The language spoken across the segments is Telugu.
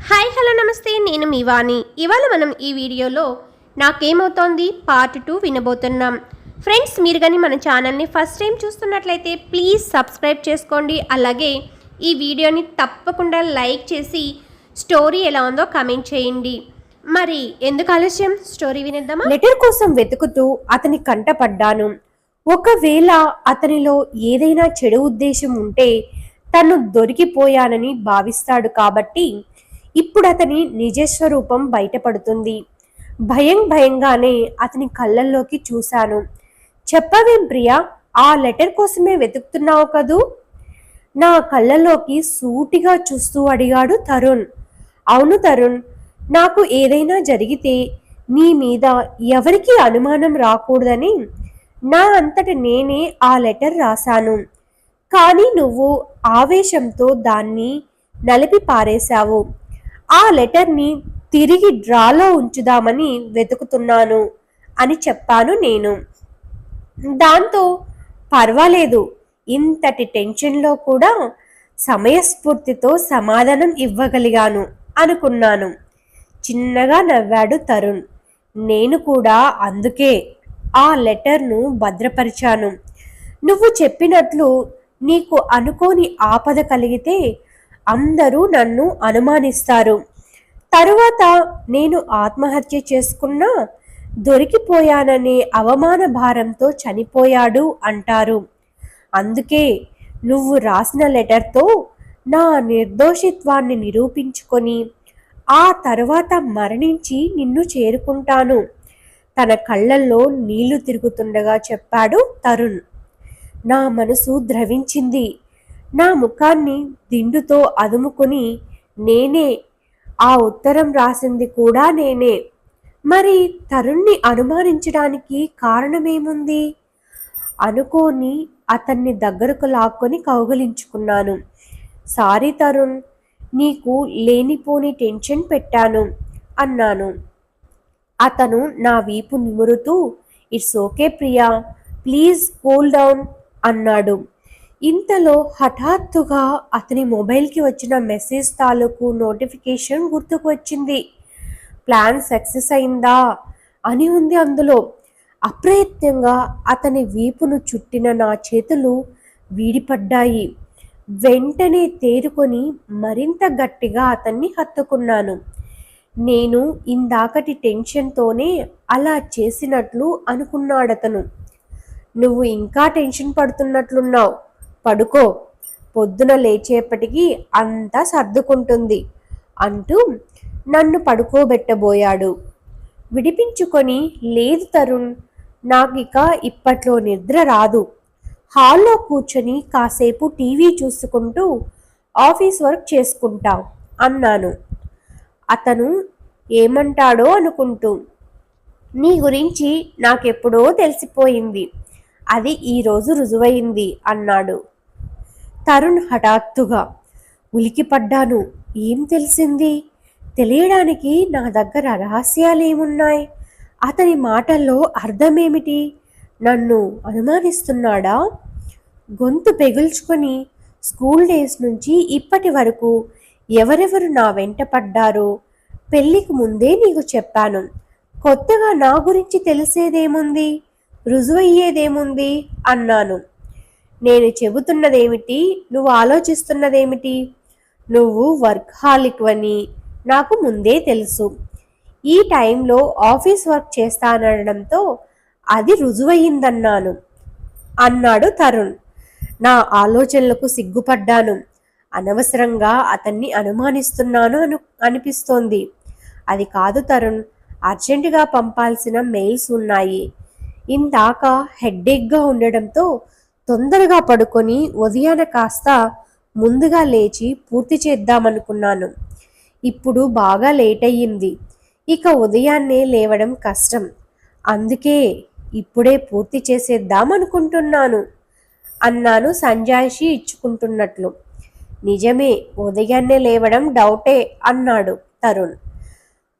హాయ్ హలో నమస్తే, నేను మీ వాణి. ఇవాళ మనం ఈ వీడియోలో నాకేమవుతోంది పార్ట్ 2 వినబోతున్నాం. ఫ్రెండ్స్, మీరు కానీ మన ఛానల్ని ఫస్ట్ టైం చూస్తున్నట్లయితే ప్లీజ్ సబ్స్క్రైబ్ చేసుకోండి. అలాగే ఈ వీడియోని తప్పకుండా లైక్ చేసి స్టోరీ ఎలా ఉందో కమెంట్ చేయండి. మరి ఎందుకు ఆలస్యం, స్టోరీ వినేద్దామా? లెటర్ కోసం వెతుకుతూ అతని కంటపడ్డాను. ఒకవేళ అతనిలో ఏదైనా చెడు ఉద్దేశం ఉంటే తను దొరికిపోయానని భావిస్తాడు. కాబట్టి ఇప్పుడు అతని నిజస్వరూపం బయటపడుతుంది. భయంగానే అతని కళ్ళల్లోకి చూశాను. చెప్పవేం ప్రియా, ఆ లెటర్ కోసమే వెతుకుతున్నావు కదూ? నా కళ్ళల్లోకి సూటిగా చూస్తూ అడిగాడు తరుణ్. అవును తరుణ్, నాకు ఏదైనా జరిగితే నీ మీద ఎవరికి అనుమానం రాకూడదని నా అంతట నేనే ఆ లెటర్ రాశాను. కానీ నువ్వు ఆవేశంతో దాన్ని నలిపి పారేశావు. ఆ లెటర్ని తిరిగి డ్రాలో ఉంచుదామని వెతుకుతున్నాను అని చెప్పాను నేను. దాంతో పర్వాలేదు, ఇంతటి టెన్షన్లో కూడా సమయస్ఫూర్తితో సమాధానం ఇవ్వగలిగాను అనుకున్నాను. చిన్నగా నవ్వాడు తరుణ్. నేను కూడా అందుకే ఆ లెటర్ను భద్రపరిచాను. నువ్వు చెప్పినట్లు నీకు అనుకోని ఆపద కలిగితే అందరూ నన్ను అనుమానిస్తారు. తరువాత నేను ఆత్మహత్య చేసుకున్నా దొరికిపోయాననే అవమాన భారంతో చనిపోయాడు అంటారు. అందుకే నువ్వు రాసిన లెటర్తో నా నిర్దోషిత్వాన్ని నిరూపించుకొని ఆ తర్వాత మరణించి నిన్ను చేరుకుంటాను. తన కళ్ళల్లో నీళ్లు తిరుగుతుండగా చెప్పాడు తరుణ్. నా మనసు ద్రవించింది. నా ముఖాన్ని దిండుతో అదుముకుని నేనే, ఆ ఉత్తరం రాసింది కూడా నేనే. మరి తరుణ్ణి అనుమానించడానికి కారణమేముంది? అనుకోని అతన్ని దగ్గరకు లాక్కొని కౌగిలించుకున్నాను. సారీ తరుణ్, నీకు లేనిపోని టెన్షన్ పెట్టాను అన్నాను. అతను నా వీపు నిమురుతూ it's okay Priya, please cool down అన్నాడు. ఇంతలో హఠాత్తుగా అతని మొబైల్కి వచ్చిన మెసేజ్ తాలూకు నోటిఫికేషన్ గుర్తుకు వచ్చింది. ప్లాన్ సక్సెస్ అయిందా అని ఉంది అందులో. అప్రయత్నంగా అతని వీపును చుట్టిన నా చేతులు వీడిపడ్డాయి. వెంటనే తేరుకొని మరింత గట్టిగా అతన్ని హత్తుకున్నాను. నేను ఇందాకటి టెన్షన్తోనే అలా చేసినట్లు అనుకున్నాడతను. నువ్వు ఇంకా టెన్షన్ పడుతున్నట్లున్నావు, పడుకో, పొద్దున లేచేపటికి అంతా సర్దుకుంటుంది అంటూ నన్ను పడుకోబెట్టబోయాడు. విడిపించుకొని లేదు తరుణ్, నాకిక ఇప్పట్లో నిద్ర రాదు. హాల్లో కూర్చొని కాసేపు టీవీ చూసుకుంటూ ఆఫీస్ వర్క్ చేసుకుంటా అన్నాను. అతను ఏమంటాడో అనుకుంటూ, నీ గురించి నాకెప్పుడో తెలిసిపోయింది, అది ఈరోజు రుజువైంది అన్నాడు. తరుణ్ హఠాత్తుగా ఉలికిపడ్డాను. ఏం తెలిసింది? తెలియడానికి నా దగ్గర రహస్యాలేమున్నాయి? అతని మాటల్లో అర్థమేమిటి? నన్ను అనుమానిస్తున్నాడా? గొంతు పెగుల్చుకొని స్కూల్ డేస్ నుంచి ఇప్పటి వరకు ఎవరెవరు నా వెంట పడ్డారో పెళ్లికి ముందే నీకు చెప్పాను. కొత్తగా నా గురించి తెలిసేదేముంది, రుజువయ్యేదేముంది అన్నాను. నేను చెబుతున్నదేమిటి, నువ్వు ఆలోచిస్తున్నదేమిటి? నువ్వు వర్క్ హాలిక్ అని నాకు ముందే తెలుసు. ఈ టైంలో ఆఫీస్ వర్క్ చేస్తానడంతో అది రుజువయ్యిందన్నాను అన్నాడు తరుణ్. నా ఆలోచనలకు సిగ్గుపడ్డాను. అనవసరంగా అతన్ని అనుమానిస్తున్నాను అనిపిస్తోంది. అది కాదు తరుణ్, అర్జెంటుగా పంపాల్సిన మెయిల్స్ ఉన్నాయి. ఇందాక హెడ్ఏక్గా ఉండడంతో తొందరగా పడుకొని ఉదయాన కాస్త ముందుగా లేచి పూర్తి చేద్దామనుకున్నాను. ఇప్పుడు బాగా లేట్ అయ్యింది. ఇక ఉదయాన్నే లేవడం కష్టం. అందుకే ఇప్పుడే పూర్తి చేసేద్దామనుకుంటున్నాను అన్నాను సంజాయిషి ఇచ్చుకుంటున్నట్లు. నిజమే, ఉదయాన్నే లేవడం డౌటే అన్నాడు తరుణ్.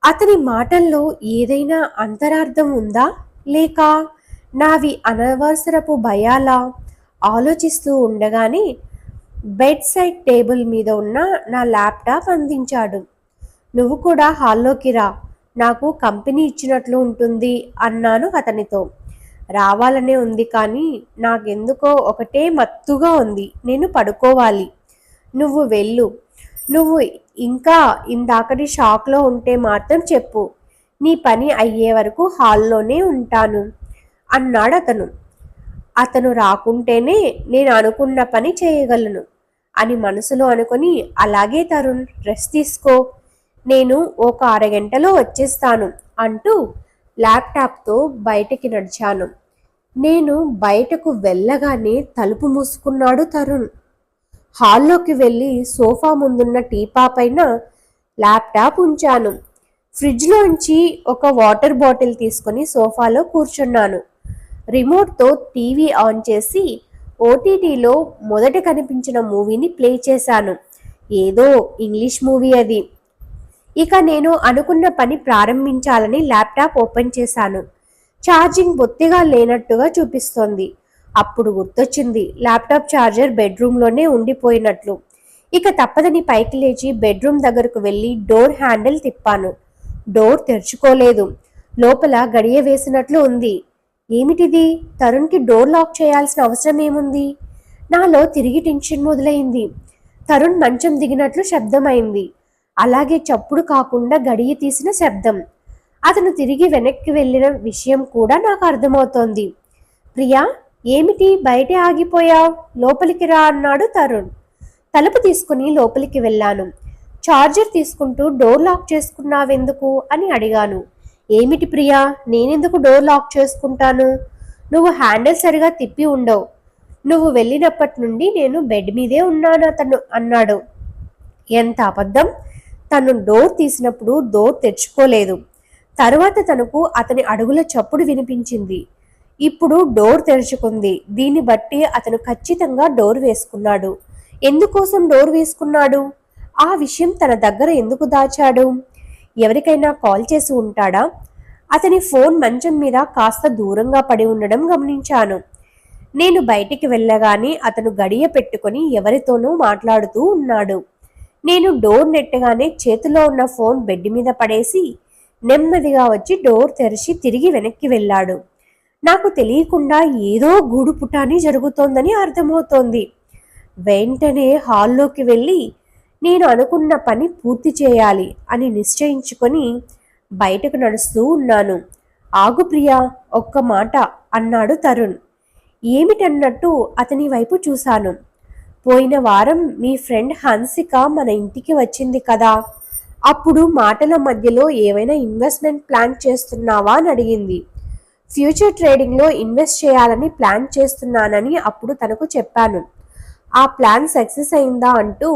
అతని మాటల్లో ఏదైనా అంతరార్థం ఉందా, లేక నావి అనవసరపు భయాలా? ఆలోచిస్తూ ఉండగానే బెడ్ సైడ్ టేబుల్ మీద ఉన్న నా ల్యాప్టాప్ అందించాడు. నువ్వు కూడా హాల్లోకి రా, నాకు కంపెనీ ఇచ్చినట్లు ఉంటుంది అన్నాను అతనితో. రావాలనే ఉంది కానీ నాకెందుకో ఒకటే మత్తుగా ఉంది, నేను పడుకోవాలి. నువ్వు వెళ్ళు. నువ్వు ఇంకా ఇందాకటి షాక్లో ఉంటే మాత్రం చెప్పు, నీ పని అయ్యే వరకు హాల్లోనే ఉంటాను అన్నాడు అతను. అతను రాకుంటేనే నేను అనుకున్న పని చేయగలను అని మనసులో అనుకుని, అలాగే తరుణ్, రెస్ట్ తీసుకో, నేను ఒక అరగంటలో వచ్చేస్తాను అంటూ ల్యాప్టాప్తో బయటికి నడిచాను. నేను బయటకు వెళ్ళగానే తలుపు మూసుకున్నాడు తరుణ్. హాల్లోకి వెళ్ళి సోఫా ముందున్న టీపా పైన ల్యాప్టాప్ ఉంచాను. ఫ్రిడ్జ్లోంచి ఒక వాటర్ బాటిల్ తీసుకుని సోఫాలో కూర్చున్నాను. రిమోట్తో టీవీ ఆన్ చేసి ఓటీటీలో మొదట కనిపించిన మూవీని ప్లే చేశాను. ఏదో ఇంగ్లీష్ మూవీ అది. ఇక నేను అనుకున్న పని ప్రారంభించాలని ల్యాప్టాప్ ఓపెన్ చేశాను. ఛార్జింగ్ బొత్తిగా లేనట్టుగా చూపిస్తోంది. అప్పుడు గుర్తొచ్చింది, ల్యాప్టాప్ ఛార్జర్ బెడ్రూమ్లోనే ఉండిపోయినట్లు. ఇక తప్పదని పైకి లేచి బెడ్రూమ్ దగ్గరకు వెళ్ళి డోర్ హ్యాండిల్ తిప్పాను. డోర్ తెరుచుకోలేదు. లోపల గడియ వేసినట్లు ఉంది. ఏమిటిది? తరుణ్కి డోర్ లాక్ చేయాల్సిన అవసరం ఏముంది? నాలో తిరిగి టెన్షన్ మొదలైంది. తరుణ్ మంచం దిగినట్లు శబ్దమైంది. అలాగే చప్పుడు కాకుండా గడియ తీసిన శబ్దం. అతను తిరిగి వెనక్కి వెళ్ళిన విషయం కూడా నాకు అర్థమవుతోంది. ప్రియా, ఏమిటి బయటే ఆగిపోయావు? లోపలికి రా అన్నాడు తరుణ్. తలుపు తీసుకుని లోపలికి వెళ్ళాను. ఛార్జర్ తీసుకుంటూ డోర్ లాక్ చేసుకున్నావెందుకు అని అడిగాను. ఏమిటి ప్రియా, నేనెందుకు డోర్ లాక్ చేసుకుంటాను? నువ్వు హ్యాండిల్ సరిగా తిప్పి ఉండవు. నువ్వు వెళ్ళినప్పటి నుండి నేను బెడ్ మీదే ఉన్నాను అతను అన్నాడు. ఎంత అబద్ధం! తను డోర్ తీసినప్పుడు డోర్ తెరుచుకోలేదు. తరువాత తనకు అతని అడుగుల చప్పుడు వినిపించింది. ఇప్పుడు డోర్ తెరుచుకుంది. దీన్ని బట్టి అతను ఖచ్చితంగా డోర్ వేసుకున్నాడు. ఎందుకోసం డోర్ వేసుకున్నాడు? ఆ విషయం తన దగ్గర ఎందుకు దాచాడు? ఎవరికైనా కాల్ చేసి ఉంటాడా? అతని ఫోన్ మంచం మీద కాస్త దూరంగా పడి ఉండడం గమనించాను. నేను బయటికి వెళ్ళగానే అతను గడియ పెట్టుకుని ఎవరితోనూ మాట్లాడుతూ ఉన్నాడు. నేను డోర్ నెట్టగానే చేతిలో ఉన్న ఫోన్ బెడ్ మీద పడేసి నెమ్మదిగా వచ్చి డోర్ తెరిచి తిరిగి వెనక్కి వెళ్ళాడు. నాకు తెలియకుండా ఏదో గూడు పుటాని జరుగుతోందని అర్థమవుతోంది. వెంటనే హాల్లోకి వెళ్ళి నేను అనుకున్న పని పూర్తి చేయాలి అని నిశ్చయించుకొని బయటకు నడుస్తూ ఉన్నాను. ఆగు ప్రియా, ఒక్క మాట అన్నాడు తరుణ్. ఏమిటన్నట్టు అతని వైపు చూశాను. పోయిన వారం మీ ఫ్రెండ్ హన్సిక మన ఇంటికి వచ్చింది కదా, అప్పుడు మాటల మధ్యలో ఏవైనా ఇన్వెస్ట్మెంట్ ప్లాన్ చేస్తున్నావా అని అడిగింది. ఫ్యూచర్ ట్రేడింగ్లో ఇన్వెస్ట్ చేయాలని ప్లాన్ చేస్తున్నానని అప్పుడు తనకు చెప్పాను. ఆ ప్లాన్ సక్సెస్ అయిందా అంటూ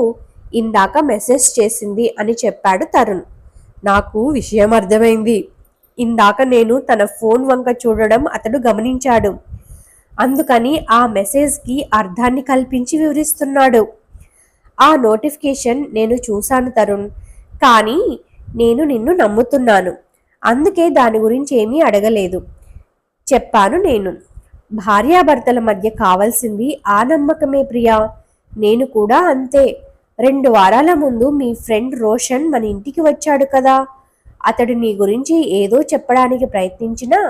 ఇందాక మెసేజ్ చేసింది అని చెప్పాడు తరుణ్. నాకు విషయం అర్థమైంది. ఇందాక నేను తన ఫోన్ వంక చూడడం అతడు గమనించాడు. అందుకని ఆ మెసేజ్కి అర్థాన్ని కల్పించి వివరిస్తున్నాడు. ఆ నోటిఫికేషన్ నేను చూశాను తరుణ్, కానీ నేను నిన్ను నమ్ముతున్నాను, అందుకే దాని గురించి ఏమీ అడగలేదు చెప్పాను నేను. భార్యాభర్తల మధ్య కావాల్సింది ఆ నమ్మకమే ప్రియా. నేను కూడా అంతే. 2 వారాల ముందు మీ ఫ్రెండ్ రోషన్ మన ఇంటికి వచ్చాడు కదా, అతడు నీ గురించి ఏదో చెప్పడానికి ప్రయత్నించినా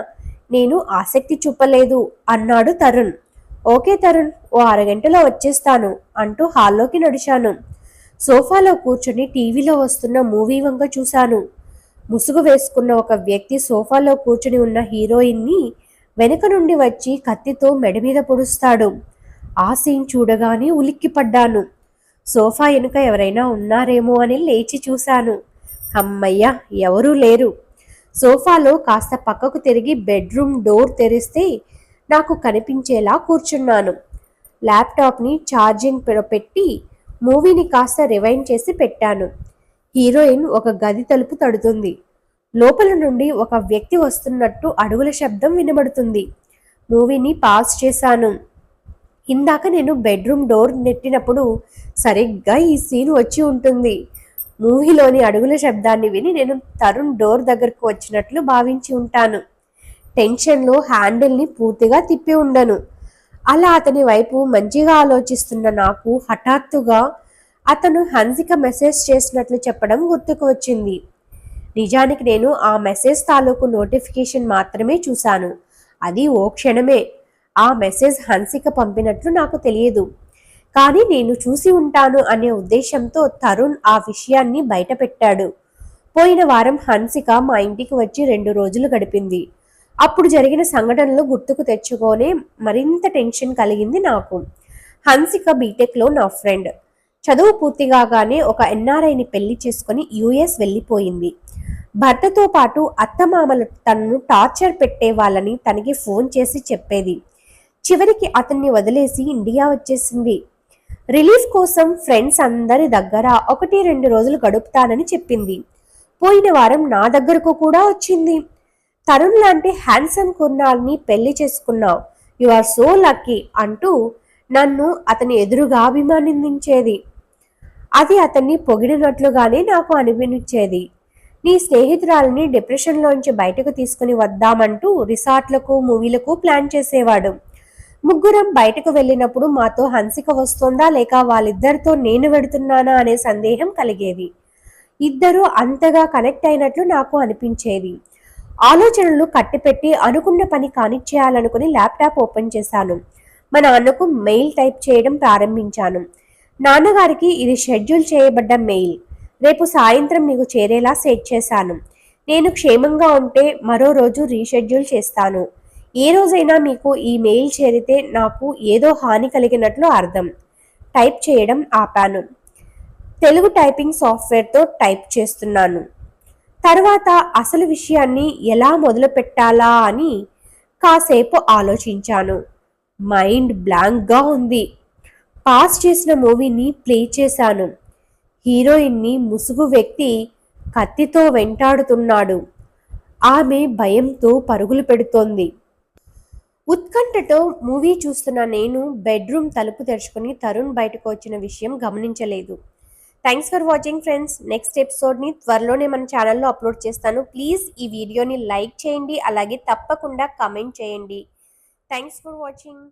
నేను ఆసక్తి చూపలేదు అన్నాడు తరుణ్. ఓకే తరుణ్, ఓ అరగంటలో వచ్చేస్తాను అంటూ హాల్లోకి నడిచాను. సోఫాలో కూర్చొని టీవీలో వస్తున్న మూవీ వంక చూశాను. ముసుగు వేసుకున్న ఒక వ్యక్తి సోఫాలో కూర్చుని ఉన్న హీరోయిన్ని వెనుక నుండి వచ్చి కత్తితో మెడ మీద పొడుస్తాడు. ఆ సీన్ చూడగానే ఉలిక్కిపడ్డాను. సోఫా వెనుక ఎవరైనా ఉన్నారేమో అని లేచి చూశాను. అమ్మయ్య, ఎవరూ లేరు. సోఫాలో కాస్త పక్కకు తిరిగి బెడ్రూమ్ డోర్ తెరిస్తే నాకు కనిపించేలా కూర్చున్నాను. ల్యాప్టాప్ని ఛార్జింగ్ పెట్టి మూవీని కాస్త రివైండ్ చేసి పెట్టాను. హీరోయిన్ ఒక గది తలుపు తడుతుంది. లోపల నుండి ఒక వ్యక్తి వస్తున్నట్టు అడుగుల శబ్దం వినబడుతుంది. మూవీని పాజ్ చేశాను. ఇందాక నేను బెడ్రూమ్ డోర్ నెట్టినప్పుడు సరిగ్గా ఈ సీన్ వచ్చి ఉంటుంది. మూవీలోని అడుగుల శబ్దాన్ని విని నేను తరుణ్ డోర్ దగ్గరకు వచ్చినట్లు భావించి ఉంటాను. టెన్షన్లో హ్యాండిల్ని పూర్తిగా తిప్పి ఉండను. అలా అతని వైపు మంచిగా ఆలోచిస్తున్న నాకు హఠాత్తుగా అతను హన్సిక మెసేజ్ చేసినట్లు చెప్పడం గుర్తుకు వచ్చింది. నిజానికి నేను ఆ మెసేజ్ తాలూకు నోటిఫికేషన్ మాత్రమే చూశాను. అది ఓ క్షణమే. ఆ మెసేజ్ హన్సిక పంపినట్లు నాకు తెలియదు. కానీ నేను చూసి ఉంటాను అనే ఉద్దేశంతో తరుణ్ ఆ విషయాన్ని బయట పెట్టాడు. పోయిన వారం హన్సిక మా ఇంటికి వచ్చి 2 రోజులు గడిపింది. అప్పుడు జరిగిన సంఘటనలు గుర్తుకు తెచ్చుకోనే మరింత టెన్షన్ కలిగింది నాకు. హన్సిక బీటెక్లో నా ఫ్రెండ్. చదువు పూర్తి కాగానే ఒక ఎన్ఆర్ఐని పెళ్లి చేసుకుని యుఎస్ వెళ్ళిపోయింది. భర్తతో పాటు అత్తమామలు తనను టార్చర్ పెట్టే వాళ్ళని తనకి ఫోన్ చేసి చెప్పేది. చివరికి అతన్ని వదిలేసి ఇండియా వచ్చేసింది. రిలీఫ్ కోసం ఫ్రెండ్స్ అందరి దగ్గర 1-2 రోజులు గడుపుతానని చెప్పింది. పోయిన వారం నా దగ్గరకు కూడా వచ్చింది. తరుణ్ లాంటి హ్యాండ్సమ్ కుర్రాల్ని పెళ్లి చేసుకున్నావు, యు ఆర్ సో లక్కీ అంటూ నన్ను అతని ఎదురుగా అభిమానించేది. అది అతన్ని పొగిడినట్లుగానే నాకు అనిపించేది. నీ స్నేహితురాలని డిప్రెషన్లోంచి బయటకు తీసుకుని వద్దామంటూ రిసార్ట్లకు మూవీలకు ప్లాన్ చేసేవాడు. ముగ్గురం బయటకు వెళ్ళినప్పుడు మాతో హన్సిక వస్తోందా లేక వాళ్ళిద్దరితో నేను వెడుతున్నానా అనే సందేహం కలిగేది. ఇద్దరూ అంతగా కనెక్ట్ అయినట్లు నాకు అనిపించేది. ఆలోచనలు కట్టిపెట్టి అనుకున్న పని కానిచ్చేయాలనుకుని ల్యాప్టాప్ ఓపెన్ చేశాను. మా నాన్నకు మెయిల్ టైప్ చేయడం ప్రారంభించాను. నాన్నగారికి ఇది షెడ్యూల్ చేయబడ్డ మెయిల్. రేపు సాయంత్రం మీకు చేరేలా సెట్ చేశాను. నేను క్షేమంగా ఉంటే మరో రోజు రీషెడ్యూల్ చేస్తాను. ఏ రోజైనా మీకు ఈ మెయిల్ చేరితే నాకు ఏదో హాని కలిగినట్లు అర్థం. టైప్ చేయడం ఆపాను. తెలుగు టైపింగ్ సాఫ్ట్వేర్తో టైప్ చేస్తున్నాను. తర్వాత అసలు విషయాన్ని ఎలా మొదలు పెట్టాలా అని కాసేపు ఆలోచించాను. మైండ్ బ్లాంక్గా ఉంది. పాస్ చేసిన మూవీని ప్లే చేశాను. హీరోయిన్ని ముసుగు వ్యక్తి కత్తితో వెంటాడుతున్నాడు. ఆమె భయంతో పరుగులు పెడుతోంది. ఉత్కంఠతో మూవీ చూస్తున్న నేను బెడ్రూమ్ తలుపు తెరుచుకుని తరుణ్ బయటకు వచ్చిన విషయం గమనించలేదు. Thanks for watching friends. Next ఎపిసోడ్ని త్వరలోనే మన ఛానల్లో అప్లోడ్ చేస్తాను. ప్లీజ్ ఈ వీడియోని లైక్ చేయండి, అలాగే తప్పకుండా కమెంట్ చేయండి. Thanks for watching.